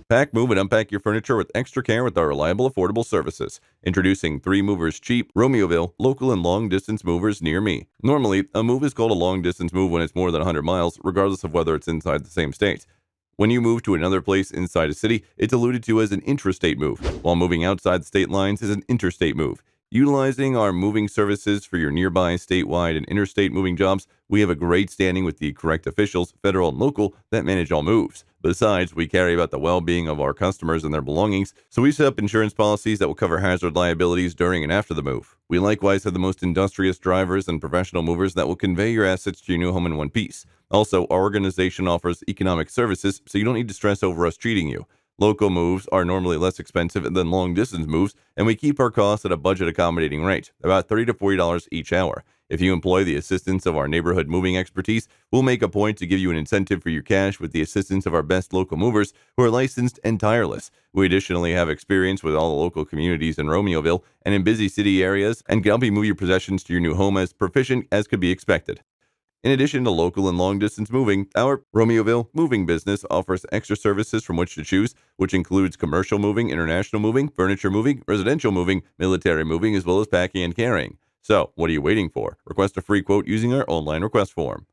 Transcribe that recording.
Pack, move, and unpack your furniture with extra care with our reliable, affordable services. Introducing 3 Movers Cheap, Romeoville, local and long-distance movers near me. Normally, a move is called a long-distance move when it's more than 100 miles, regardless of whether it's inside the same state. When you move to another place inside a city, it's alluded to as an intrastate move, while moving outside the state lines is an interstate move. Utilizing our moving services for your nearby statewide and interstate moving jobs, we have a great standing with the correct officials, federal and local, that manage all moves. Besides, we care about the well-being of our customers and their belongings, so we set up insurance policies that will cover hazard liabilities during and after the move. We likewise have the most industrious drivers and professional movers that will convey your assets to your new home in one piece. Also, our organization offers economic services, so you don't need to stress over us treating you. Local moves are normally less expensive than long-distance moves, and we keep our costs at a budget-accommodating rate, about $30 to $40 each hour. If you employ the assistance of our neighborhood moving expertise, we'll make a point to give you an incentive for your cash with the assistance of our best local movers who are licensed and tireless. We additionally have experience with all the local communities in Romeoville and in busy city areas, and can help you move your possessions to your new home as proficient as could be expected. In addition to local and long-distance moving, our Romeoville moving business offers extra services from which to choose, which includes commercial moving, international moving, furniture moving, residential moving, military moving, as well as packing and carrying. So, what are you waiting for? Request a free quote using our online request form.